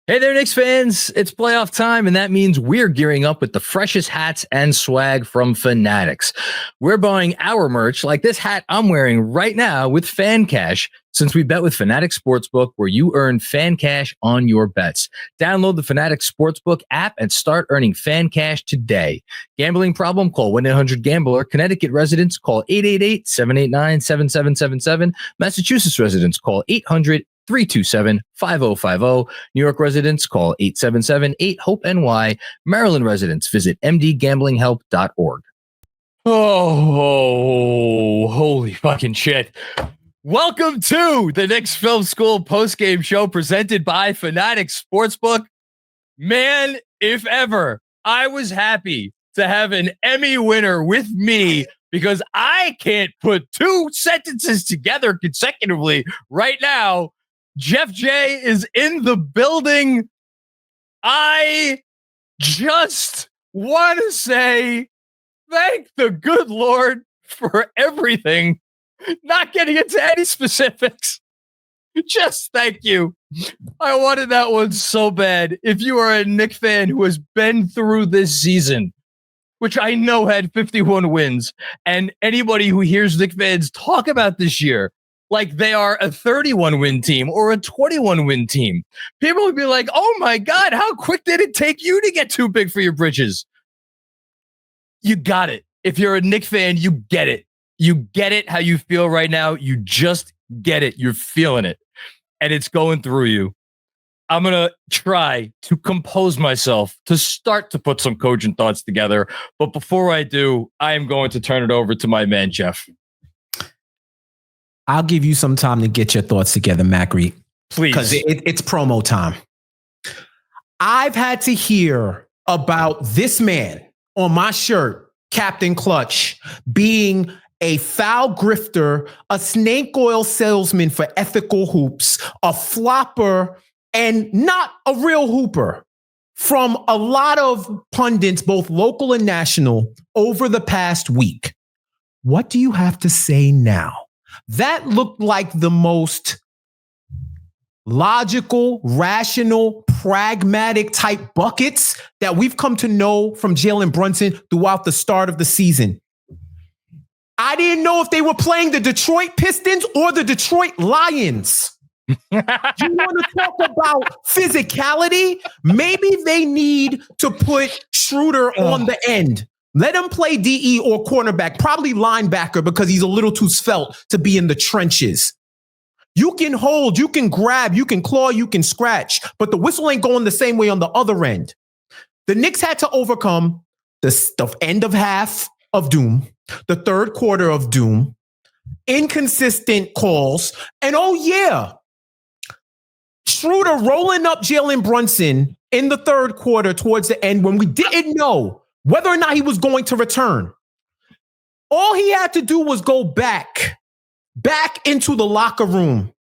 Hey there, Knicks fans. It's playoff time, and that means we're gearing up with the freshest hats and swag from Fanatics. We're buying our merch, like this hat I'm wearing right now, with Fan Cash, since we bet with Fanatics Sportsbook, where you earn Fan Cash on your bets. Download the Fanatics Sportsbook app and start earning Fan Cash today. Gambling problem? Call 1-800-GAMBLER. Connecticut residents, call 888-789-7777. Massachusetts residents, call 800-327-5050. New York residents, call 877-8-HOPE-NY. Maryland residents, visit mdgamblinghelp.org. Oh, holy fucking shit. Welcome to the Knicks Film School Postgame Show presented by Fanatics Sportsbook. Man, if ever, I was happy to have an Emmy winner with me because I can't put two sentences together consecutively right now. Jeff J is in the building. I just want to say thank the good Lord for everything. Not getting into any specifics. Just thank you. I wanted that one so bad. If you are a Knicks fan who has been through this season, which I know had 51 wins, and anybody who hears Knicks fans talk about this year like they are a 31-win team or a 21-win team, people would be like, oh my God, how quick did it take you to get too big for your britches? You got it. If you're a Knicks fan, you get it. You get it how you feel right now. You just get it. You're feeling it. And it's going through you. I'm going to try to compose myself to start to put some cogent thoughts together. But before I do, I am going to turn it over to my man, Jeff. I'll give you some time to get your thoughts together, Macri. Please. Because it's promo time. I've had to hear about this man on my shirt, Captain Clutch, being a foul grifter, a snake oil salesman for ethical hoops, a flopper, and not a real hooper from a lot of pundits, both local and national, over the past week. What do you have to say now? That looked like the most logical, rational, pragmatic type buckets that we've come to know from Jalen Brunson throughout the start of the season. I didn't know if they were playing the Detroit Pistons or the Detroit Lions. You want to talk about physicality? Maybe they need to put Schroeder on the end. Let him play DE or cornerback, probably linebacker, because he's a little too svelte to be in the trenches. You can hold, you can grab, you can claw, you can scratch, but the whistle ain't going the same way on the other end. The Knicks had to overcome the end of half of doom, the third quarter of doom, inconsistent calls, and oh yeah, Schroeder rolling up Jalen Brunson in the third quarter towards the end when we didn't know whether or not he was going to return. All he had to do was go back into the locker room,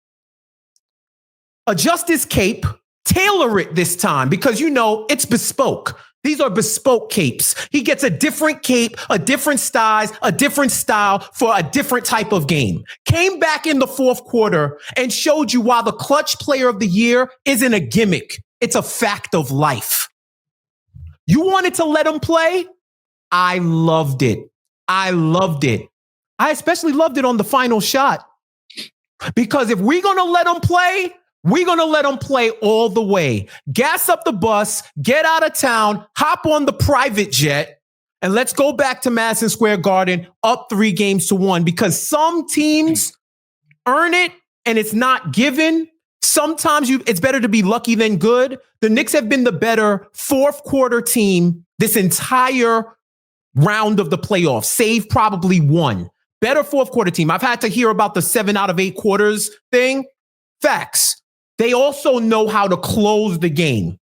adjust his cape, tailor it this time because, you know, it's bespoke. These are bespoke capes. He gets a different cape, a different size, a different style for a different type of game. Came back in the fourth quarter and showed you why the clutch player of the year isn't a gimmick. It's a fact of life. You wanted to let him play? I loved it. I especially loved it on the final shot. Because if we're going to let him play, we're going to let him play all the way. Gas up the bus, get out of town, hop on the private jet, and let's go back to Madison Square Garden up 3-1 because some teams earn it and it's not given. Sometimes it's better to be lucky than good. The Knicks have been the better fourth quarter team this entire round of the playoffs, save probably one. Better fourth quarter team. I've had to hear about the 7 out of 8 quarters thing. Facts. They also know how to close the game.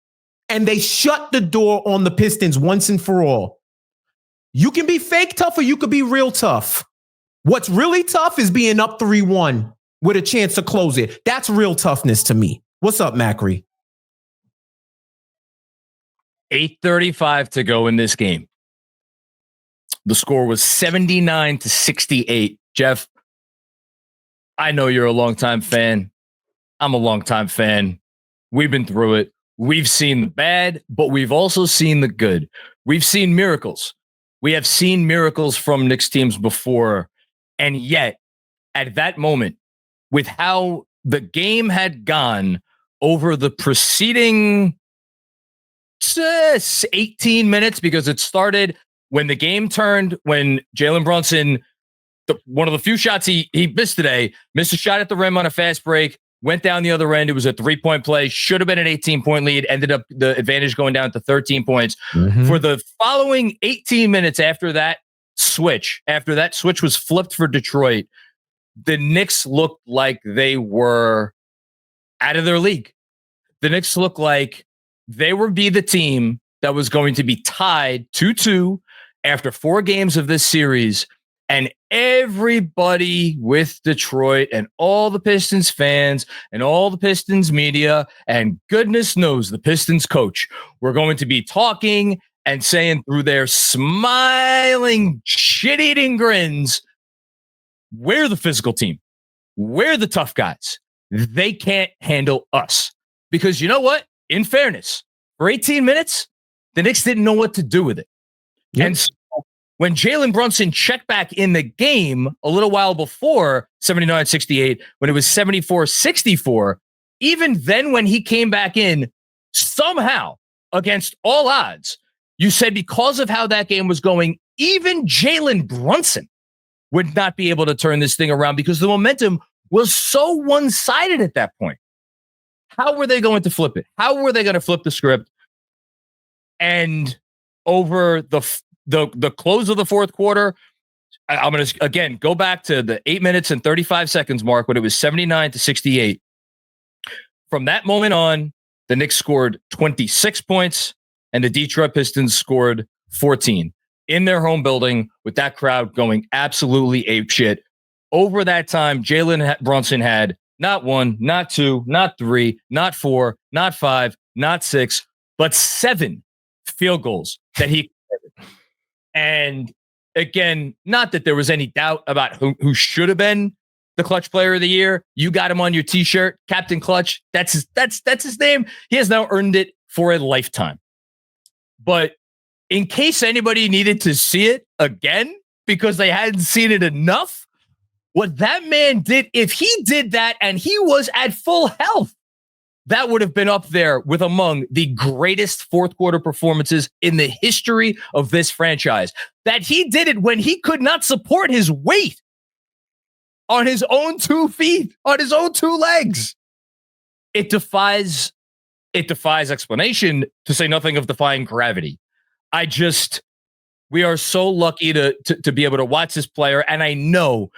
And they shut the door on the Pistons once and for all. You can be fake tough or you could be real tough. What's really tough is being up 3-1 with a chance to close it. That's real toughness to me. What's up, Macri? 8:35 to go in this game. The score was 79-68. Jeff, I know you're a longtime fan. I'm a longtime fan. We've been through it. We've seen the bad, but we've also seen the good. We've seen miracles. We have seen miracles from Knicks teams before. And yet, at that moment, with how the game had gone over the preceding 18 minutes, because it started when the game turned, when Jalen Brunson, one of the few shots he missed today, missed a shot at the rim on a fast break, went down the other end. It was a 3-point play, should have been an 18-point lead, ended up the advantage going down to 13 points. Mm-hmm. For the following 18 minutes after that switch was flipped for Detroit, the Knicks looked like they were out of their league. The Knicks looked like they would be the team that was going to be tied 2-2 after 4 games of this series. And everybody with Detroit and all the Pistons fans and all the Pistons media and goodness knows the Pistons coach were going to be talking and saying through their smiling, shit-eating grins, we're the physical team. We're the tough guys. They can't handle us. Because you know what? In fairness, for 18 minutes, the Knicks didn't know what to do with it. Yep. And so when Jalen Brunson checked back in the game a little while before 79-68, when it was 74-64, even then when he came back in, somehow, against all odds, you said because of how that game was going, even Jalen Brunson would not be able to turn this thing around because the momentum was so one-sided at that point. How were they going to flip it? How were they going to flip the script? And over the close of the fourth quarter, I'm going to, again, go back to the 8 minutes and 35 seconds mark when it was 79-68. From that moment on, the Knicks scored 26 points and the Detroit Pistons scored 14 in their home building with that crowd going absolutely apeshit. Over that time, Jalen Brunson had not 1, not 2, not 3, not 4, not 5, not 6, but 7 field goals that he committed. And again, not that there was any doubt about who should have been the Clutch Player of the Year. You got him on your T-shirt, Captain Clutch. That's his name. He has now earned it for a lifetime. But in case anybody needed to see it again because they hadn't seen it enough, what that man did, if he did that and he was at full health, that would have been up there with among the greatest fourth quarter performances in the history of this franchise. That he did it when he could not support his weight on his own 2 feet, on his own 2 legs. It defies explanation, to say nothing of defying gravity. We are so lucky to be able to watch this player. And I know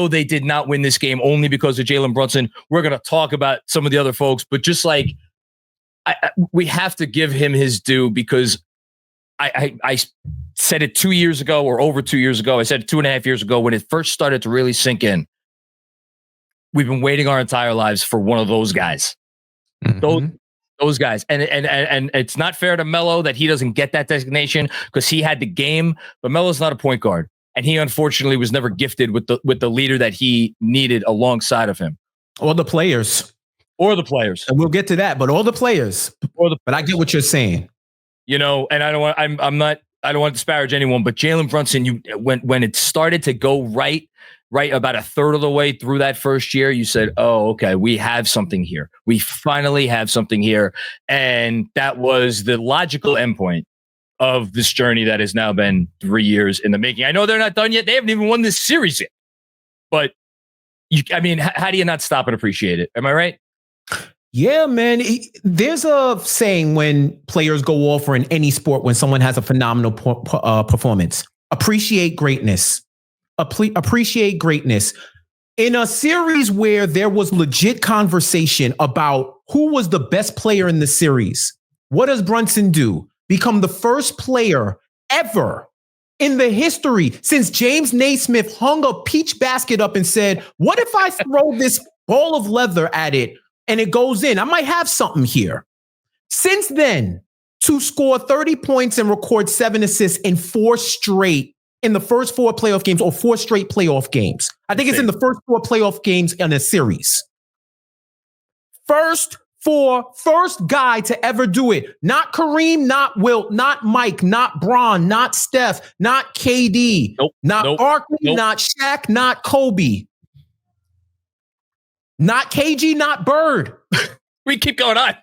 they did not win this game only because of Jalen Brunson. We're going to talk about some of the other folks, but just like we have to give him his due because I said it 2 years ago or over 2 years ago. I said it 2.5 years ago when it first started to really sink in. We've been waiting our entire lives for one of those guys. Mm-hmm. Those guys. And it's not fair to Melo that he doesn't get that designation because he had the game, but Melo's not a point guard. And he unfortunately was never gifted with the leader that he needed alongside of him. Or the players. And we'll get to that, but all the players. But I get what you're saying. You know, and I don't want to disparage anyone, but Jalen Brunson, when it started to go right about a third of the way through that first year, you said, oh, okay, we have something here. We finally have something here. And that was the logical endpoint of this journey that has now been 3 years in the making. I know they're not done yet. They haven't even won this series yet. But, how do you not stop and appreciate it? Am I right? Yeah, man. There's a saying when players go off or in any sport when someone has a phenomenal performance. Appreciate greatness. Appreciate greatness. In a series where there was legit conversation about who was the best player in the series, what does Brunson do? Become the first player ever in the history since James Naismith hung a peach basket up and said, what if I throw this ball of leather at it and it goes in? I might have something here. Since then, to score 30 points and record 7 assists in the first 4 playoff games or 4 straight playoff games. I think it's in the first 4 playoff games in a series. First for first guy to ever do it. Not Kareem, not Wilt, not Mike, not Bron, not Steph, not KD, not Barkley, not Shaq, not Kobe, not KG, not Bird. We keep going on.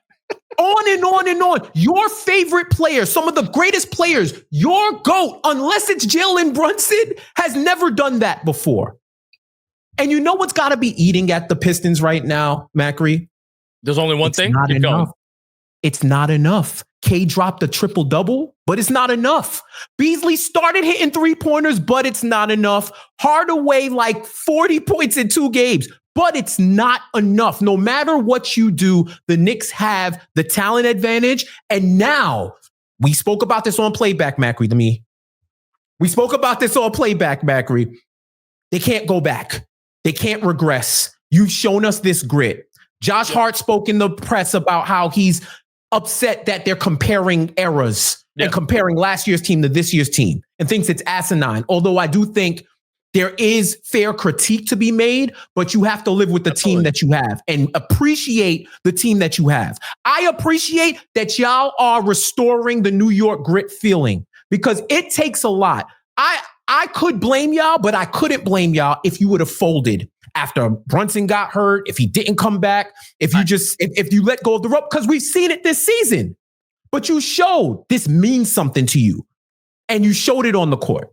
On and on and on. Your favorite players, some of the greatest players, your GOAT, unless it's Jalen Brunson, has never done that before. And you know what's got to be eating at the Pistons right now, Macri? There's only one thing. Keep going. It's not enough. K dropped a triple-double, but it's not enough. Beasley started hitting three-pointers, but it's not enough. Hardaway like 40 points in 2 games, but it's not enough. No matter what you do, the Knicks have the talent advantage. And now, we spoke about this on Playback, Macri, to me. We spoke about this on Playback, Macri. They can't go back. They can't regress. You've shown us this grit. Josh Hart spoke in the press about how he's upset that they're comparing eras and comparing last year's team to this year's team and thinks it's asinine. Although I do think there is fair critique to be made, but you have to live with the team that you have and appreciate the team that you have. I appreciate that y'all are restoring the New York grit feeling because it takes a lot. I could blame y'all, but I couldn't blame y'all if you would have folded after Brunson got hurt, if he didn't come back, if you let go of the rope, because we've seen it this season. But you showed this means something to you, and you showed it on the court.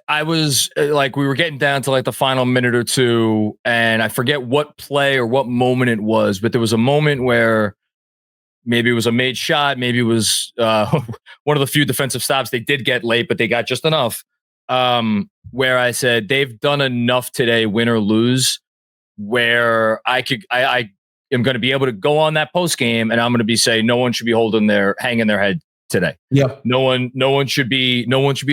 I was like, we were getting down to like the final minute or two, and I forget what play or what moment it was, but there was a moment where maybe it was a made shot, maybe it was one of the few defensive stops they did get late, but they got just enough. Where I said they've done enough today, win or lose, where I am going to be able to go on that post game and I'm going to be saying no one should be hanging their head today. Yeah, no one should be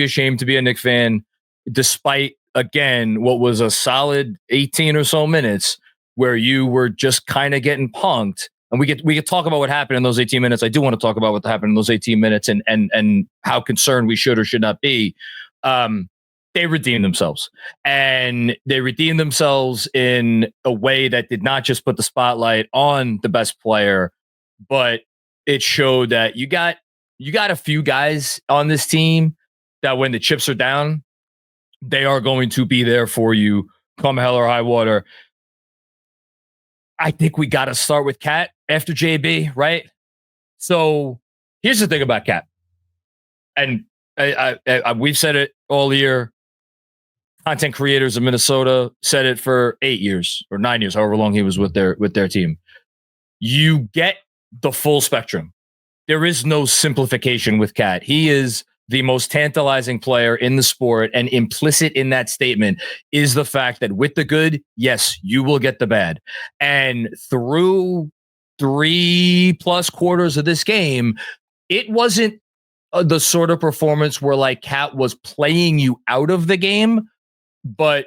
ashamed to be a Knicks fan, despite again what was a solid 18 or so minutes where you were just kind of getting punked. And we could talk about what happened in those 18 minutes. I do want to talk about what happened in those 18 minutes and how concerned we should or should not be. They redeemed themselves, and they redeemed themselves in a way that did not just put the spotlight on the best player, but it showed that you got a few guys on this team that when the chips are down, they are going to be there for you come hell or high water. I think we got to start with Cat after JB, right? So here's the thing about Cat. And we've said it all year. Content creators of Minnesota said it for 8 years or 9 years, however long he was with their team. You get the full spectrum. There is no simplification with Cat. He is the most tantalizing player in the sport, and implicit in that statement is the fact that with the good, yes, you will get the bad. And through 3+ quarters of this game, it wasn't the sort of performance where like Cat was playing you out of the game, but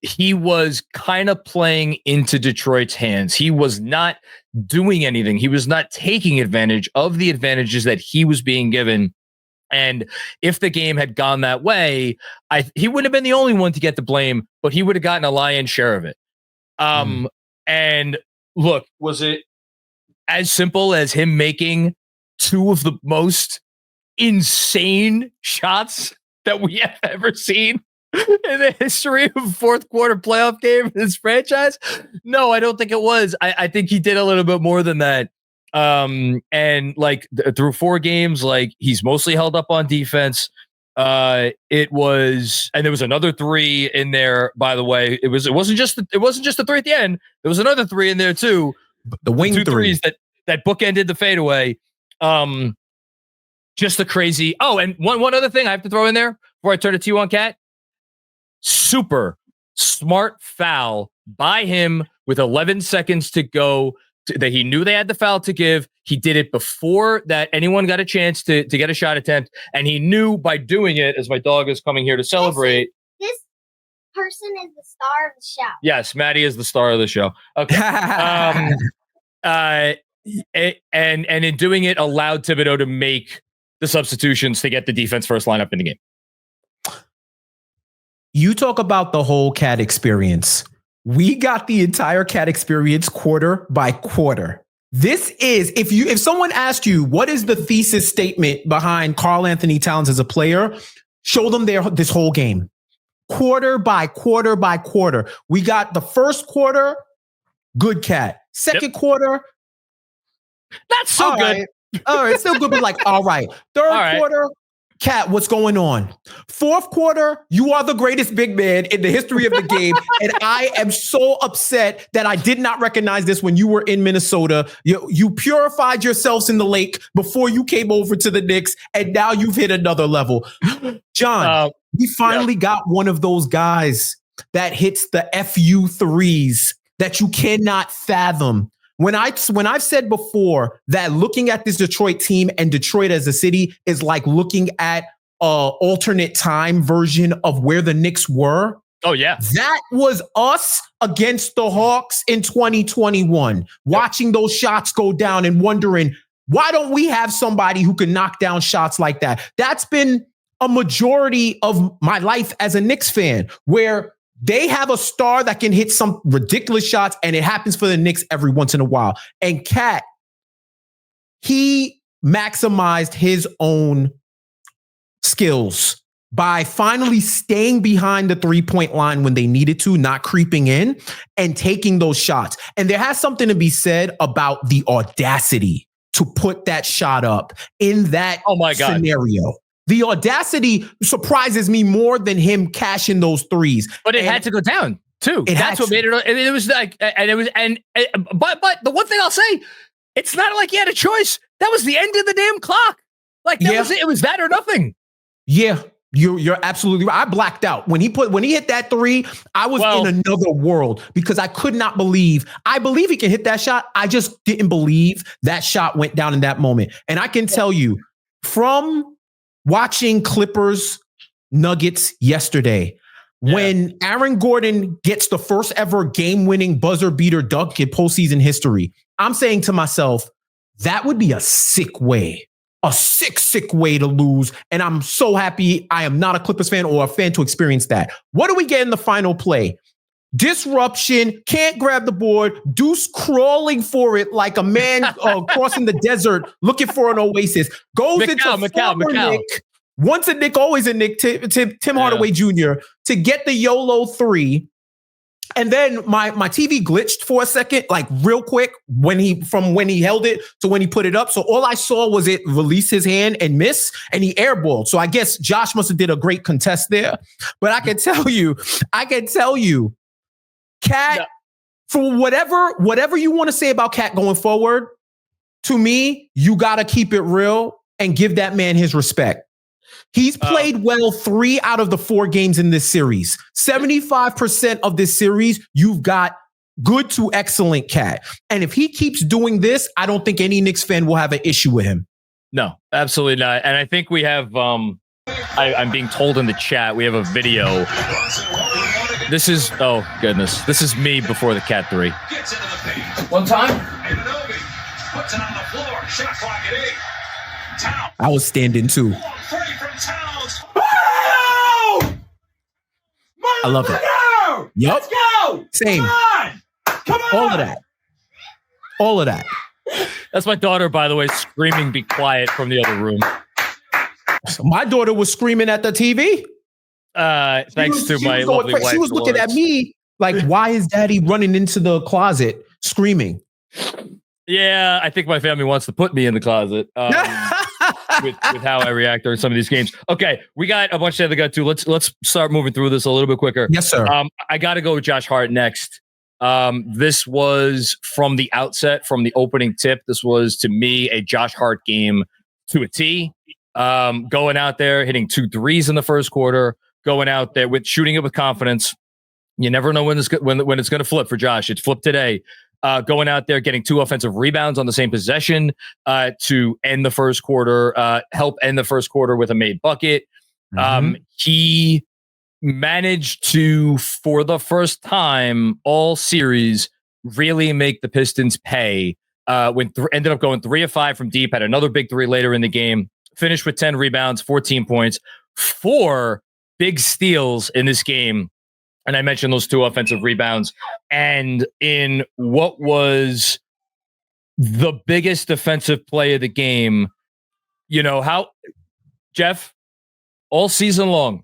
he was kind of playing into Detroit's hands. He was not doing anything. He was not taking advantage of the advantages that he was being given. And if the game had gone that way, he wouldn't have been the only one to get the blame, but he would have gotten a lion's share of it. And look, was it as simple as him making 2 of the most insane shots that we have ever seen in the history of a fourth quarter playoff game in this franchise? No, I don't think it was. I think he did a little bit more than that. And like through 4 games, like he's mostly held up on defense. And there was another 3 in there, by the way. It wasn't just the 3 at the end. There was another 3 in there too. The wing 2 threes that bookended the fadeaway. Just the crazy. Oh, and one other thing I have to throw in there before I turn it to you on Cat. Super smart foul by him with 11 seconds to go. That he knew they had the foul to give. He did it before that anyone got a chance to get a shot attempt. And he knew by doing it, as my dog is coming here to celebrate. This person is the star of the show. Yes, Maddie is the star of the show. Okay. And in doing it, allowed Thibodeau to make the substitutions to get the defense first lineup in the game. You talk about the whole Cat experience. We got the entire Cat experience quarter by quarter. This is, if someone asked you, what is the thesis statement behind Karl-Anthony Towns as a player? Show them this whole game. Quarter by quarter by quarter. We got the first quarter, good Cat. Second quarter, not so good. Right. All right, still good, but like, all right. Third quarter, Cat, what's going on? Fourth quarter, you are the greatest big man in the history of the game. And I am so upset that I did not recognize this when you were in Minnesota. You purified yourselves in the lake before you came over to the Knicks, and now you've hit another level. John, we finally got one of those guys that hits the FU threes that you cannot fathom. When I've said before that looking at this Detroit team and Detroit as a city is like looking at an alternate time version of where the Knicks were. Oh, yeah. That was us against the Hawks in 2021, watching those shots go down and wondering, why don't we have somebody who can knock down shots like that? That's been a majority of my life as a Knicks fan, where they have a star that can hit some ridiculous shots, and it happens for the Knicks every once in a while. And Cat, he maximized his own skills by finally staying behind the three-point line when they needed to, not creeping in, and taking those shots. And there has something to be said about the audacity to put that shot up in that scenario. The audacity surprises me more than him cashing those threes. But it had to go down too. That's what made it. It was like, but the one thing I'll say, it's not like he had a choice. That was the end of the damn clock. Like that was it. It was that or nothing. Yeah, you're absolutely right. I blacked out when he hit that three. I was in another world because I could not believe. I believe he can hit that shot. I just didn't believe that shot went down in that moment. And I can tell you from watching Clippers Nuggets yesterday, when Aaron Gordon gets the first ever game-winning buzzer beater dunk in postseason history, I'm saying to myself, that would be a sick way to lose. And I'm so happy I am not a Clippers fan or a fan to experience that. What do we get in the final play? Disruption, can't grab the board, Deuce crawling for it like a man crossing the desert looking for an oasis. Goes into Nick. Once a Nick, always a Nick, Tim Hardaway Jr. to get the YOLO three. And then my TV glitched for a second, like real quick, when he held it to when he put it up. So all I saw was it release his hand and miss, and he airballed. So I guess Josh must have did a great contest there. But I can tell you, Cat, for whatever you want to say about Cat going forward, to me, you got to keep it real and give that man his respect. He's played well 3 out of the 4 games in this series. 75% of this series, you've got good to excellent Cat. And if he keeps doing this, I don't think any Knicks fan will have an issue with him. No, absolutely not. And I think we have, I'm being told in the chat, we have a video. This is, oh goodness, this is me before the Cat 3. One time. Puts it on the floor. Shot clock at 8. I was standing too. I love it. Yep. Let's go. Same. Come on. All of that. That's my daughter, by the way, screaming, "Be quiet!" from the other room. So my daughter was screaming at the TV. Thanks to my lovely wife. She was looking at me like, "Why is Daddy running into the closet screaming?" Yeah, I think my family wants to put me in the closet with how I react during some of these games. Okay, we got a bunch to go to. Let's start moving through this a little bit quicker. Yes, sir. I got to go with Josh Hart next. This was from the outset, from the opening tip. This was, to me, a Josh Hart game to a T. Going out there, hitting 2 threes in the first quarter, going out there with shooting it with confidence. You never know when it's going to flip for Josh. It's flipped today. Going out there, getting 2 offensive rebounds on the same possession to end the first quarter, help end the first quarter with a made bucket. He managed to, for the first time all series, really make the Pistons pay. Ended up going 3 of 5 from deep, had another big 3 later in the game, finished with 10 rebounds, 14 points, 4 big steals in this game. And I mentioned those 2 offensive rebounds. And in what was the biggest defensive play of the game, how, Jeff, all season long,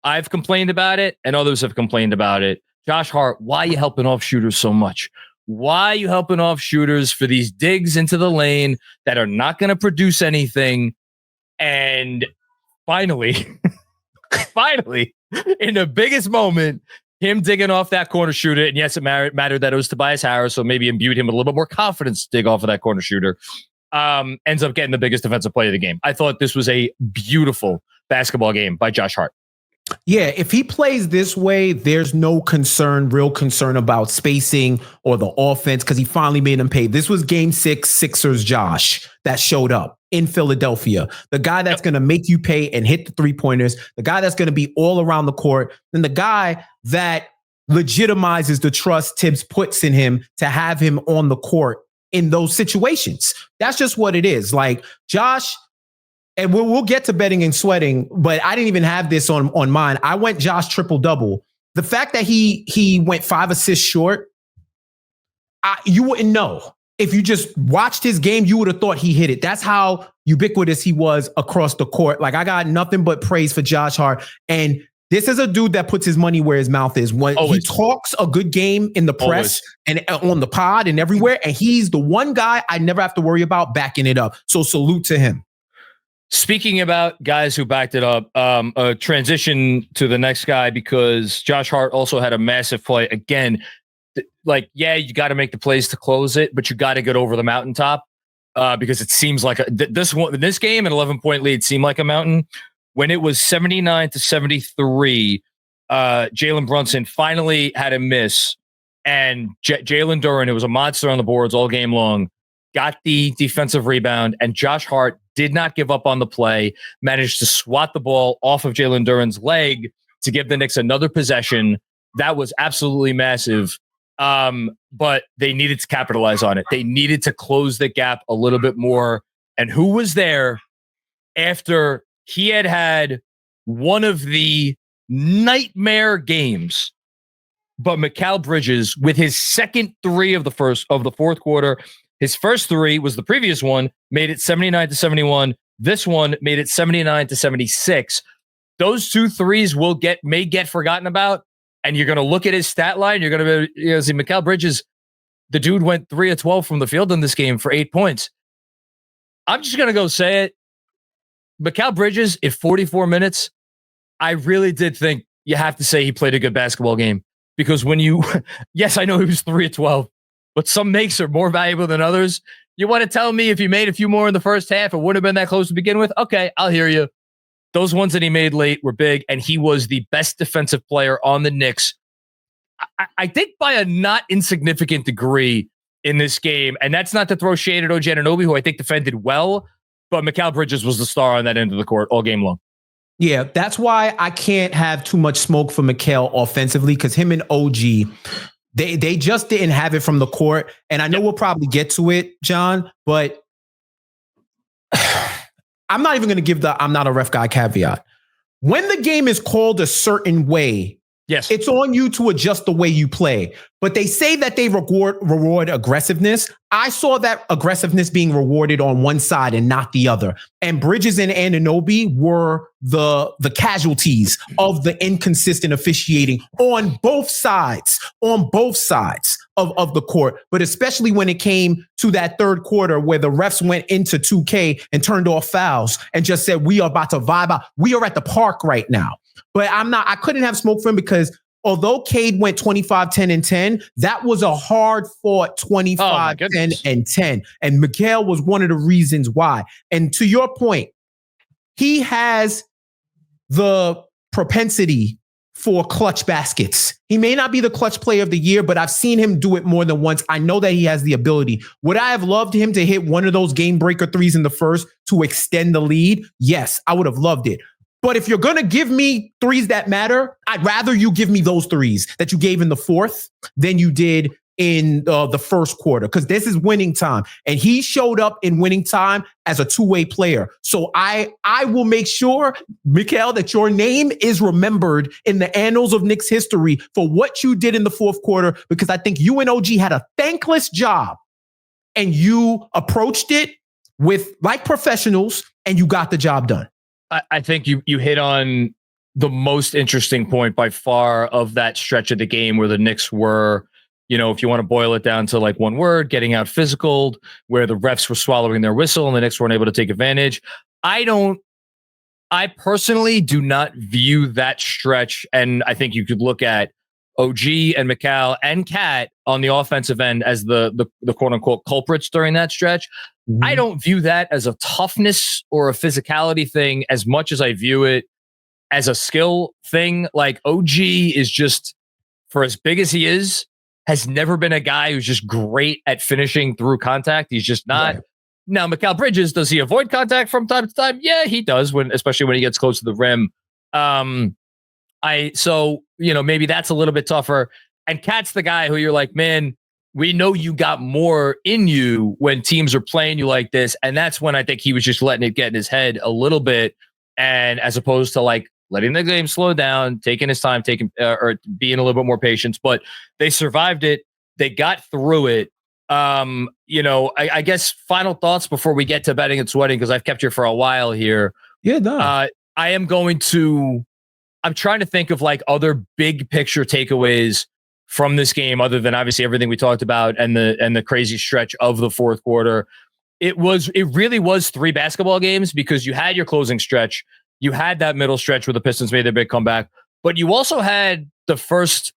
I've complained about it and others have complained about it. Josh Hart, why are you helping off shooters so much? Why are you helping off shooters for these digs into the lane that are not going to produce anything? And finally, in the biggest moment, him digging off that corner shooter, and yes, it mattered that it was Tobias Harris, so maybe imbued him with a little bit more confidence to dig off of that corner shooter, ends up getting the biggest defensive play of the game. I thought this was a beautiful basketball game by Josh Hart. Yeah, if he plays this way, there's no real concern about spacing or the offense because he finally made him pay. This was game 6, Sixers Josh that showed up in Philadelphia. The guy that's going to make you pay and hit the 3-pointers, the guy that's going to be all around the court, and the guy that legitimizes the trust Tibbs puts in him to have him on the court in those situations. That's just what it is. Like Josh... And we'll get to betting and sweating, but I didn't even have this on mine. I went Josh triple-double. The fact that he went 5 assists short, you wouldn't know. If you just watched his game, you would have thought he hit it. That's how ubiquitous he was across the court. Like, I got nothing but praise for Josh Hart. And this is a dude that puts his money where his mouth is. When he talks a good game in the press and on the pod and everywhere, and he's the one guy I never have to worry about backing it up. So salute to him. Speaking about guys who backed it up, a transition to the next guy because Josh Hart also had a massive play. Again, you got to make the plays to close it, but you got to get over the mountaintop because it seems like this game, an 11-point lead seemed like a mountain. When it was 79-73, Jalen Brunson finally had a miss, and Jalen Duren, who was a monster on the boards all game long, got the defensive rebound, and Josh Hart did not give up on the play, managed to swat the ball off of Jalen Duren's leg to give the Knicks another possession. That was absolutely massive, but they needed to capitalize on it. They needed to close the gap a little bit more. And who was there after he had one of the nightmare games? But Mikal Bridges with his second 3 of the fourth quarter. His first 3 was the previous one, made it 79-71. This one made it 79-76. Those 2 threes may get forgotten about, and you're going to look at his stat line. You're going to see Mikal Bridges. The dude went 3 of 12 from the field in this game for 8 points. I'm just going to go say it. Mikal Bridges in 44 minutes, I really did think you have to say he played a good basketball game because yes, I know he was 3 of 12. But some makes are more valuable than others. You want to tell me if he made a few more in the first half, it wouldn't have been that close to begin with? Okay, I'll hear you. Those ones that he made late were big, and he was the best defensive player on the Knicks, I think by a not insignificant degree in this game. And that's not to throw shade at OG Anunoby, who I think defended well, but Mikal Bridges was the star on that end of the court all game long. Yeah, that's why I can't have too much smoke for Mikal offensively, because him and OG... They just didn't have it from the court. And I know we'll probably get to it, John, but I'm not even going to give the I'm not a ref guy caveat. When the game is called a certain way, yes, it's on you to adjust the way you play. But they say that they reward aggressiveness. I saw that aggressiveness being rewarded on one side and not the other. And Bridges and Anunoby were the casualties of the inconsistent officiating on both sides of the court. But especially when it came to that third quarter where the refs went into 2K and turned off fouls and just said, we are about to vibe out. We are at the park right now. But I couldn't have smoke for him because although Cade went 25, 10, and 10, that was a hard-fought 25, 10, and 10. And Mikal was one of the reasons why. And to your point, he has the propensity for clutch baskets. He may not be the clutch player of the year, but I've seen him do it more than once. I know that he has the ability. Would I have loved him to hit one of those game breaker threes in the first to extend the lead? Yes, I would have loved it. But if you're going to give me threes that matter, I'd rather you give me those threes that you gave in the fourth than you did in the first quarter because this is winning time. And he showed up in winning time as a two-way player. So I will make sure, Mikhail, that your name is remembered in the annals of Knicks history for what you did in the fourth quarter, because I think you and OG had a thankless job and you approached it with like professionals and you got the job done. I think you hit on the most interesting point by far of that stretch of the game where the Knicks were, if you want to boil it down to like one word, getting out physical, where the refs were swallowing their whistle and the Knicks weren't able to take advantage. I personally do not view that stretch. And I think you could look at OG and Mikal and Kat on the offensive end as the quote unquote culprits during that stretch. Mm-hmm. I don't view that as a toughness or a physicality thing as much as I view it as a skill thing. Like OG is just, for as big as he is, has never been a guy who's just great at finishing through contact. He's just not. Right. Now, Mikal Bridges, does he avoid contact from time to time? Yeah, he does, especially when he gets close to the rim. So maybe that's a little bit tougher. And Kat's the guy who you're like, man, we know you got more in you when teams are playing you like this. And that's when I think he was just letting it get in his head a little bit. And as opposed to like letting the game slow down, taking his time, or being a little bit more patient. But they survived it. They got through it. I guess final thoughts before we get to betting and sweating, because I've kept you for a while here. Yeah, no. I'm trying to think of like other big picture takeaways from this game, other than obviously everything we talked about and the crazy stretch of the fourth quarter. It really was 3 basketball games, because you had your closing stretch, you had that middle stretch where the Pistons made their big comeback, but you also had the first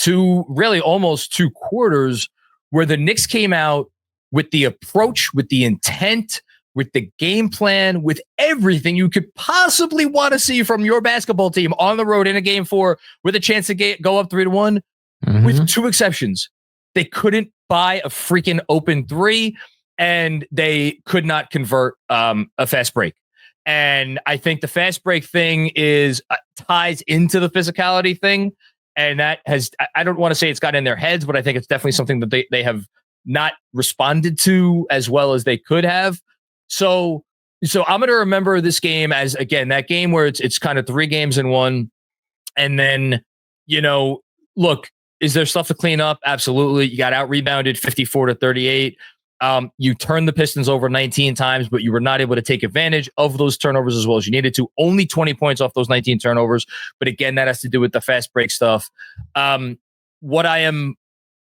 almost 2 quarters where the Knicks came out with the approach, with the intent, with the game plan, with everything you could possibly want to see from your basketball team on the road in a game 4 with a chance to go up 3-1, with 2 exceptions. They couldn't buy a freaking open 3, and they could not convert a fast break. And I think the fast break thing ties into the physicality thing. And that I don't want to say it's got in their heads, but I think it's definitely something that they have not responded to as well as they could have. So I'm going to remember this game as, again, that game where it's kind of 3 games in one. And then, look, is there stuff to clean up? Absolutely. You got out rebounded 54-38. You turned the Pistons over 19 times, but you were not able to take advantage of those turnovers as well as you needed to. Only 20 points off those 19 turnovers. But again, that has to do with the fast break stuff. What I am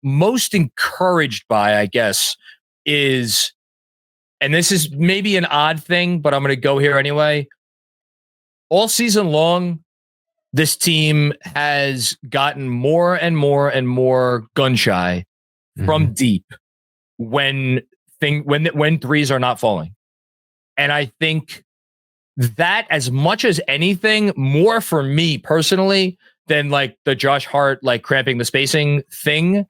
most encouraged by, I guess, is, and this is maybe an odd thing, but I'm going to go here anyway. All season long, this team has gotten more and more and more gun shy from deep when threes are not falling. And I think that, as much as anything, more for me personally than like the Josh Hart like cramping the spacing thing,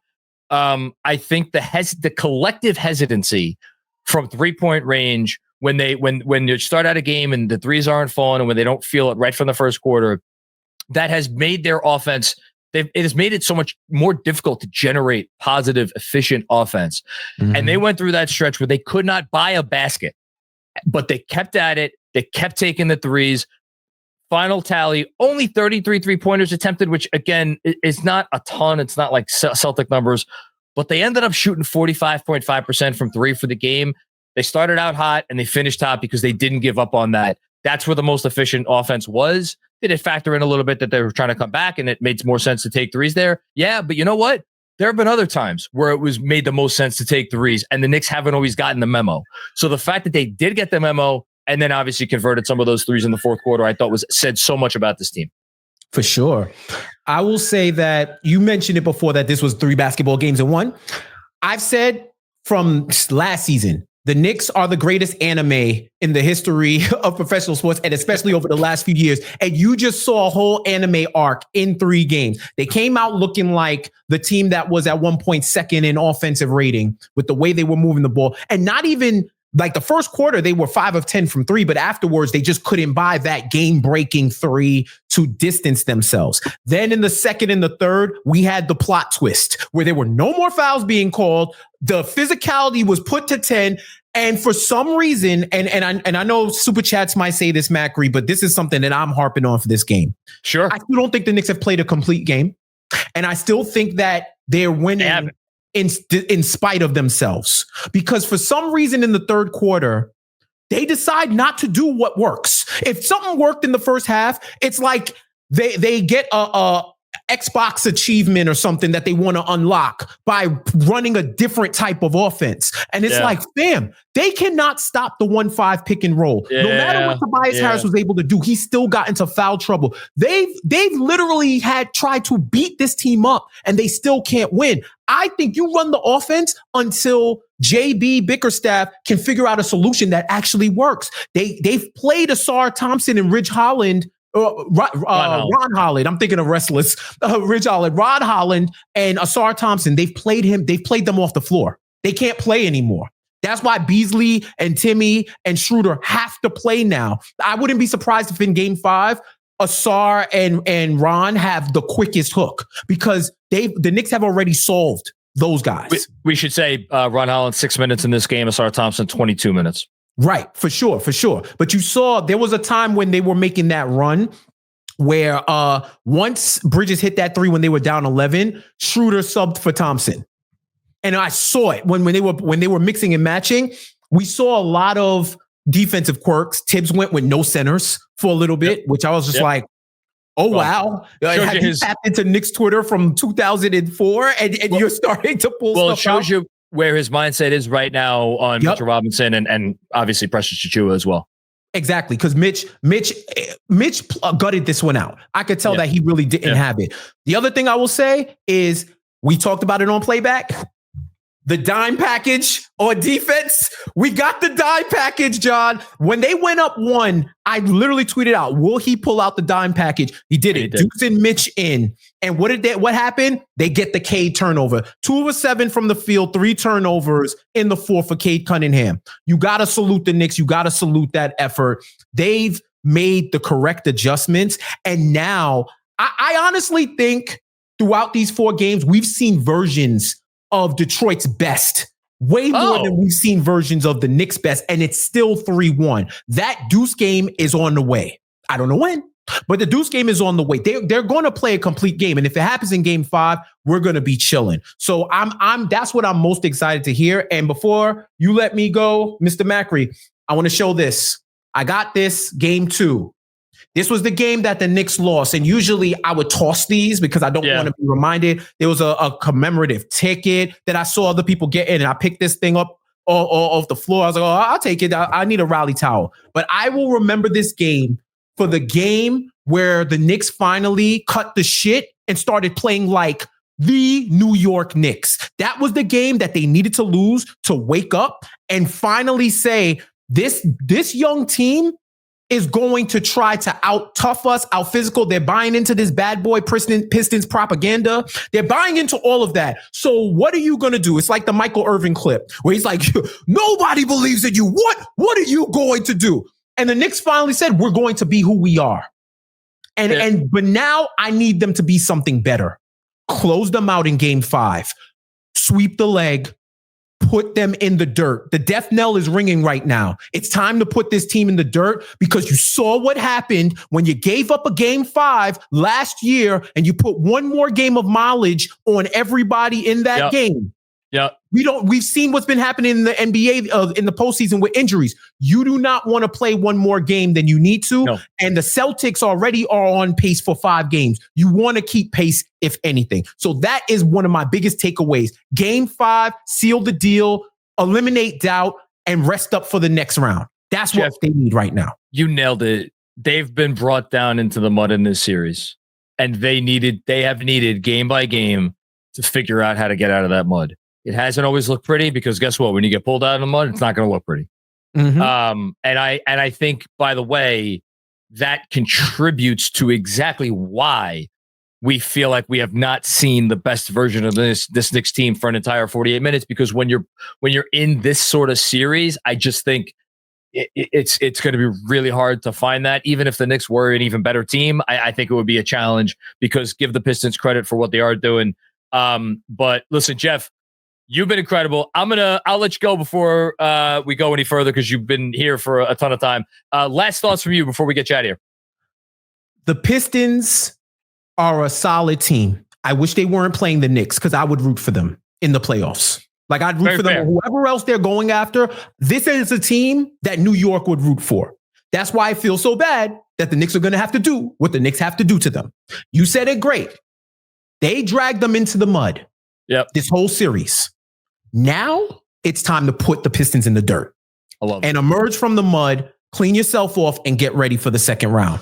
I think the collective hesitancy from 3-point range when you start out a game and the threes aren't falling, and when they don't feel it right from the first quarter, that has made their offense. It has made it so much more difficult to generate positive, efficient offense. And they went through that stretch where they could not buy a basket, but they kept at it. They kept taking the threes. Final tally, only 33 3-pointers attempted, which again is not a ton. It's not like Celtic numbers, but they ended up shooting 45.5% from 3 for the game. They started out hot and they finished hot because they didn't give up on that. That's where the most efficient offense was. Did it factor in a little bit that they were trying to come back and it made more sense to take threes there? Yeah, but you know what? There have been other times where it was made the most sense to take threes, and the Knicks haven't always gotten the memo. So the fact that they did get the memo and then obviously converted some of those threes in the fourth quarter, I thought said so much about this team. For sure. I will say that you mentioned it before that this was 3 basketball games in one. I've said from last season, the Knicks are the greatest anime in the history of professional sports, and especially over the last few years. And you just saw a whole anime arc in 3 games. They came out looking like the team that was at one point second in offensive rating with the way they were moving the ball, and not even like the first quarter, they were 5 of 10 from 3, but afterwards they just couldn't buy that game-breaking 3 to distance themselves. Then in the second and the third, we had the plot twist where there were no more fouls being called. The physicality was put to 10. And for some reason, and I know super chats might say this, Macri, but this is something that I'm harping on for this game. Sure. I still don't think the Knicks have played a complete game. And I still think that they're winning in spite of themselves. Because for some reason in the third quarter, they decide not to do what works. If something worked in the first half, it's like they get a Xbox achievement or something that they want to unlock by running a different type of offense. And it's like, fam, they cannot stop the 1-5 pick and roll. No matter what Tobias Harris was able to do, he still got into foul trouble. They've literally tried to beat this team up and they still can't win. I think you run the offense until JB Bickerstaff can figure out a solution that actually works. They've played Asar Thompson and Ridge Holland. Ron Holland. I'm thinking of Restless. Ridge Holland, Ron Holland, and Asar Thompson. They've played them off the floor. They can't play anymore. That's why Beasley and Timmy and Schroeder have to play now. I wouldn't be surprised if in Game 5, Asar and Ron have the quickest hook because the Knicks have already solved those guys. We should say Ron Holland 6 minutes in this game. Asar Thompson 22 minutes. Right, for sure. But you saw there was a time when they were making that run where once Bridges hit that 3 when they were down 11, Schroeder subbed for Thompson. And I saw it when they were mixing and matching. We saw a lot of defensive quirks. Tibbs went with no centers for a little bit, which I was just like, oh, wow. Have you tapped into Knicks Twitter from 2004 and you're starting to pull stuff out? Well, it shows you where his mindset is right now on Mitchell Robinson and obviously Precious Chichua as well. Exactly, because Mitch gutted this one out. I could tell that he really didn't have it. The other thing I will say is we talked about it on playback. The dime package on defense. We got the dime package, John. When they went up 1, I literally tweeted out, will he pull out the dime package? He did it. Dukes and Mitch in. And what happened? They get the Cade turnover. 2 of 7 from the field, 3 turnovers in the 4th for Cade Cunningham. You got to salute the Knicks. You got to salute that effort. They've made the correct adjustments. And now I honestly think throughout these 4 games, we've seen versions of Detroit's best, way more than we've seen versions of the Knicks' best, and it's still 3-1. That Deuce game is on the way. I don't know when, but the Deuce game is on the way. They're going to play a complete game, and if it happens in Game 5, we're going to be chilling. So that's what I'm most excited to hear. And before you let me go, Mr. Macri, I want to show this. I got this Game 2. This was the game that the Knicks lost. And usually I would toss these because I don't want to be reminded. There was a commemorative ticket that I saw other people get in, and I picked this thing up off the floor. I was like, oh, I'll take it. I need a rally towel. But I will remember this game for the game where the Knicks finally cut the shit and started playing like the New York Knicks. That was the game that they needed to lose to wake up and finally say, this young team is going to try to out-tough us, out-physical. They're buying into this bad boy Pistons propaganda. They're buying into all of that. So what are you going to do? It's like the Michael Irvin clip where he's like, nobody believes in you. What are you going to do? And the Knicks finally said, we're going to be who we are. But now I need them to be something better. Close them out in Game 5. Sweep the leg. Put them in the dirt. The death knell is ringing right now. It's time to put this team in the dirt because you saw what happened when you gave up a Game 5 last year and you put one more game of mileage on everybody in that game. Yeah. We've seen what's been happening in the NBA in the postseason with injuries. You do not want to play one more game than you need to. No. And the Celtics already are on pace for 5 games. You want to keep pace, if anything. So that is one of my biggest takeaways. Game 5, seal the deal, eliminate doubt, and rest up for the next round. That's what they need right now. You nailed it. They've been brought down into the mud in this series, and they have needed game by game to figure out how to get out of that mud. It hasn't always looked pretty because guess what? When you get pulled out of the mud, it's not going to look pretty. Mm-hmm. And I think, by the way, that contributes to exactly why we feel like we have not seen the best version of this Knicks team for an entire 48 minutes, because when you're in this sort of series, I just think it's going to be really hard to find that. Even if the Knicks were an even better team, I think it would be a challenge, because give the Pistons credit for what they are doing. But listen, Jeff, you've been incredible. I'll let you go before we go any further, because you've been here for a ton of time. Last thoughts from you before we get you out of here. The Pistons are a solid team. I wish they weren't playing the Knicks, because I would root for them in the playoffs. Like, I'd root for them or whoever else they're going after. This is a team that New York would root for. That's why I feel so bad that the Knicks are going to have to do what the Knicks have to do to them. You said it great. They dragged them into the mud. Yep. This whole series. Now it's time to put the Pistons in the dirt. I love it. And emerge from the mud, clean yourself off, and get ready for the second round.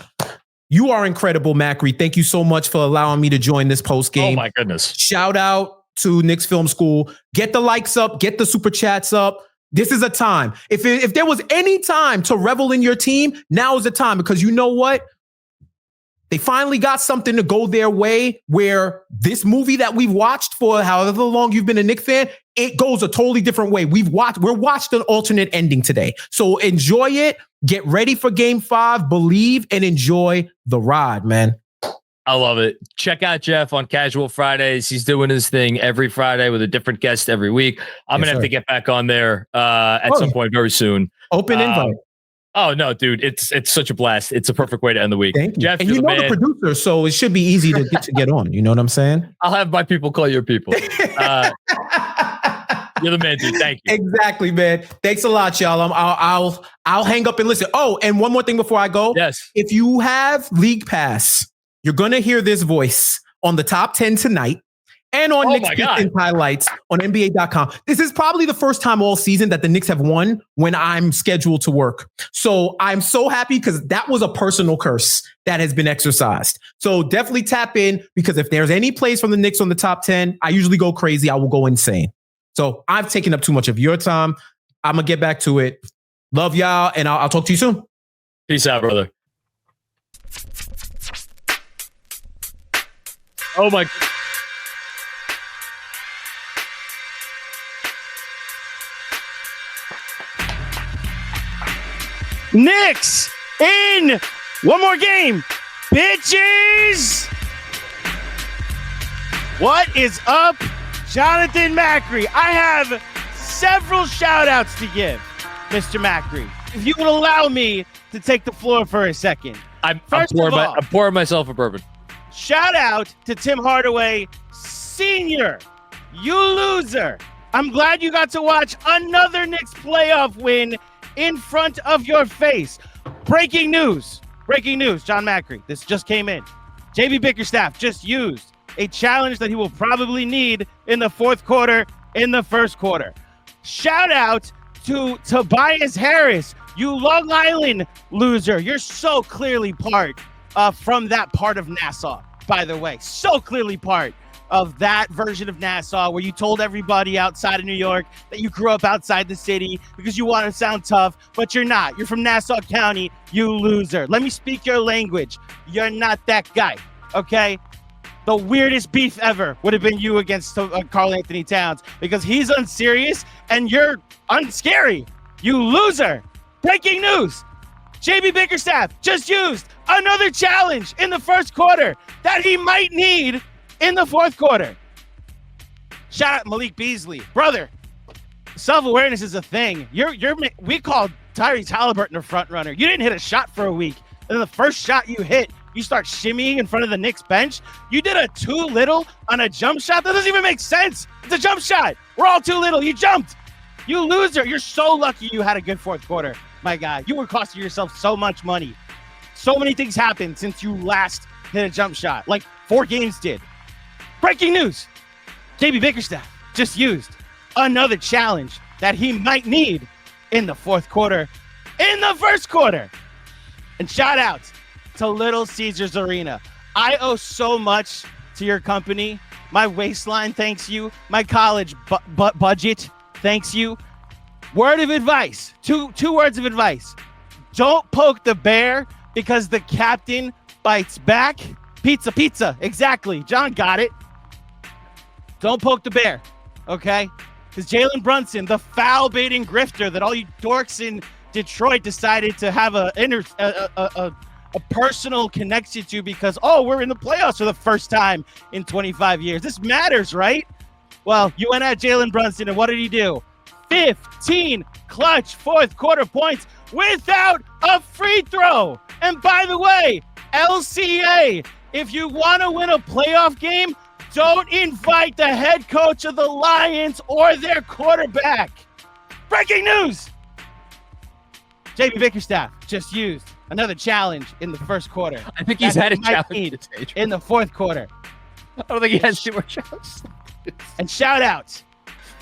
You are incredible, Macri. Thank you so much for allowing me to join this post game. Oh my goodness. Shout out to Knicks Film School. Get the likes up, get the super chats up. This is a time. If there was any time to revel in your team, now is the time, because you know what? They finally got something to go their way, where this movie that we've watched for however long you've been a Knicks fan, it goes a totally different way. We're watched an alternate ending today. So enjoy it. Get ready for Game 5. Believe and enjoy the ride, man. I love it. Check out Jeff on Casual Fridays. He's doing his thing every Friday with a different guest every week. I'm going to have to get back on there at some point very soon. Open invite. Oh, no, dude. It's such a blast. It's a perfect way to end the week. Thank you. Jeff, and you know the producer, so it should be easy to get on. You know what I'm saying? I'll have my people call your people. You're the man, dude. Thank you. Exactly, man. Thanks a lot, y'all. I'll hang up and listen. Oh, and one more thing before I go. Yes. If you have League Pass, you're going to hear this voice on the top 10 tonight and on Knicks Pistons highlights on NBA.com. This is probably the first time all season that the Knicks have won when I'm scheduled to work. So I'm so happy, because that was a personal curse that has been exercised. So definitely tap in, because if there's any plays from the Knicks on the top 10, I usually go crazy. I will go insane. So I've taken up too much of your time. I'm going to get back to it. Love y'all, and I'll talk to you soon. Peace out, brother. Oh, my. Knicks in one more game, bitches. What is up, Jonathan Macri? I have several shout outs to give, Mr. Macri. If you would allow me to take the floor for a second. I'm pouring myself a bourbon. Shout out to Tim Hardaway Sr. You loser. I'm glad you got to watch another Knicks playoff win in front of your face. Breaking news, John Macri. This just came in. JB Bickerstaff just used a challenge that he will probably need in the fourth quarter, in the first quarter. Shout out to Tobias Harris, you Long Island loser. You're so clearly part from that part of Nassau, by the way. So clearly part of that version of Nassau where you told everybody outside of New York that you grew up outside the city because you want to sound tough, but you're not. You're from Nassau County, you loser. Let me speak your language. You're not that guy, okay? The weirdest beef ever would have been you against Karl-Anthony Towns, because he's unserious and you're unscary. You loser. Breaking news. JB Bickerstaff just used another challenge in the first quarter that he might need in the fourth quarter. Shout out Malik Beasley. Brother, self-awareness is a thing. We called Tyrese Halliburton a front runner. You didn't hit a shot for a week. And then the first shot you hit, you start shimmying in front of the Knicks bench. You did a too little on a jump shot. That doesn't even make sense. It's a jump shot. We're all too little. You jumped. You loser. You're so lucky you had a good fourth quarter, my guy. You were costing yourself so much money. So many things happened since you last hit a jump shot. Like 4 games did. Breaking news. JB Bickerstaff just used another challenge that he might need in the fourth quarter, in the first quarter. And shout out to Little Caesars Arena. I owe so much to your company. My waistline thanks you. My college budget thanks you. Word of advice. Two words of advice. Don't poke the bear because the captain bites back. Pizza. Exactly. John got it. Don't poke the bear, okay? Because Jalen Brunson, the foul-baiting grifter that all you dorks in Detroit decided to have a personal connection to because, we're in the playoffs for the first time in 25 years. This matters, right? Well, you went at Jalen Brunson, and what did he do? 15 clutch fourth quarter points without a free throw. And by the way, LCA, if you want to win a playoff game, don't invite the head coach of the Lions or their quarterback. Breaking news! JB Bickerstaff just used another challenge in the first quarter. I think he's had a challenge in the fourth quarter. I don't think he has two more challenges. And shout out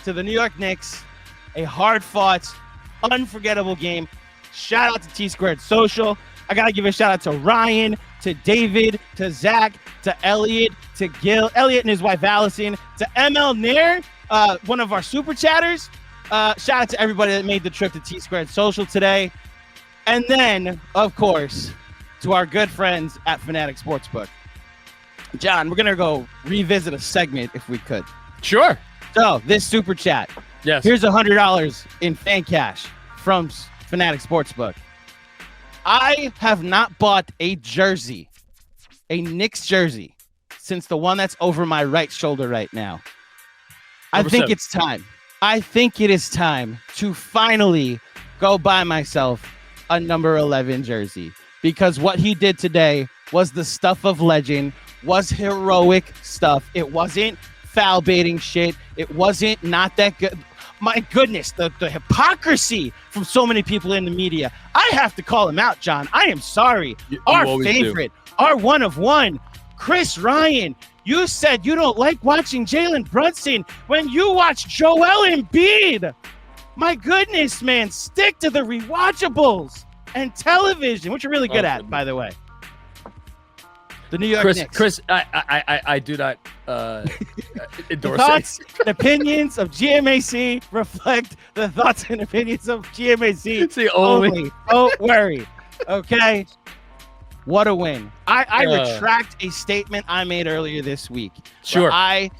to the New York Knicks, a hard-fought, unforgettable game. Shout out to T-Squared Social. I got to give a shout out to Ryan, to David, to Zach, to Elliot, to Gil, Elliot and his wife Allison, to ML Nair, one of our super chatters. Shout out to everybody that made the trip to T-Squared Social today. And then, of course, to our good friends at Fanatics Sportsbook. John, we're going to go revisit a segment if we could. Sure. So, this super chat. Yes. Here's $100 in fan cash from Fanatics Sportsbook. I have not bought a jersey, a Knicks jersey, since the one that's over my right shoulder right now. I think it's time. I think it is time to finally go buy myself a number 11 jersey, because what he did today was the stuff of legend, was heroic stuff. It wasn't foul baiting shit. It wasn't not that good. My goodness, the hypocrisy from so many people in the media. I have to call him out, John. I am sorry. Our favorite, our one of one, Chris Ryan. You said you don't like watching Jalen Brunson when you watch Joel Embiid. My goodness, man. Stick to the rewatchables and television, which you're really good at, by the way. The New York Knicks. Chris, I do not endorse thoughts and opinions of GMAC reflect the thoughts and opinions of GMAC. It's the only. Don't worry. Okay. What a win. I retract a statement I made earlier this week. Sure. I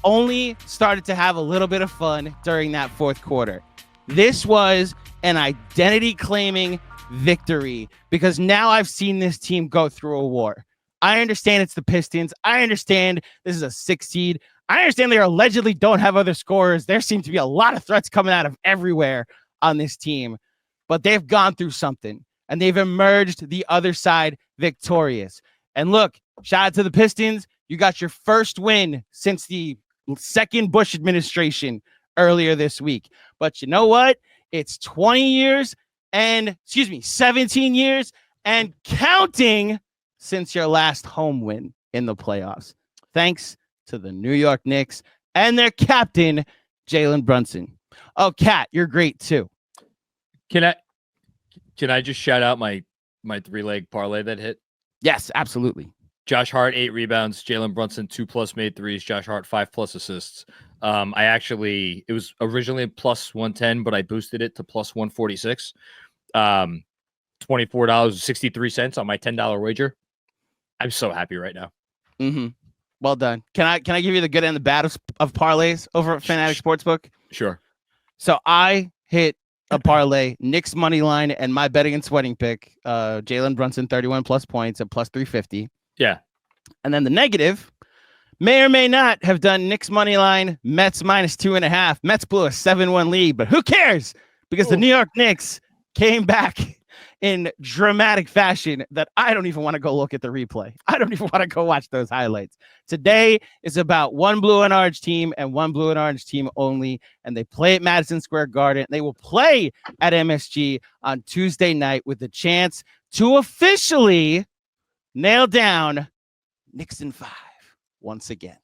only started to have a little bit of fun during that fourth quarter. This was an identity claiming victory because now I've seen this team go through a war. I understand it's the Pistons. I understand this is a 6 seed. I understand they allegedly don't have other scorers. There seem to be a lot of threats coming out of everywhere on this team, but they've gone through something and they've emerged the other side victorious. And look, shout out to the Pistons. You got your first win since the second Bush administration earlier this week. But you know what? It's 17 years and counting since your last home win in the playoffs. Thanks to the New York Knicks and their captain, Jalen Brunson. Oh, Kat, you're great too. Can I just shout out my 3-leg parlay that hit? Yes, absolutely. Josh Hart, 8 rebounds. Jalen Brunson, 2+ made threes. Josh Hart, 5+ assists. It was originally +110, but I boosted it to +146. $24.63 on my $10 wager. I'm so happy right now. Mm-hmm. Well done. Can I give you the good and the bad of parlays over at Fanatics Sportsbook? Sure. So I hit a parlay, Knicks money line, and my betting and sweating pick, Jalen Brunson 31+ points at +350. Yeah. And then the negative may or may not have done Knicks money line, Mets -2.5. Mets blew a 7-1 lead, but who cares? Because the New York Knicks came back in dramatic fashion that I don't even want to go look at the replay. I don't even want to go watch those highlights. Today is about one blue and orange team and one blue and orange team only, and they play at Madison Square Garden. They will play at MSG on Tuesday night with the chance to officially nail down Knicks in 5 once again.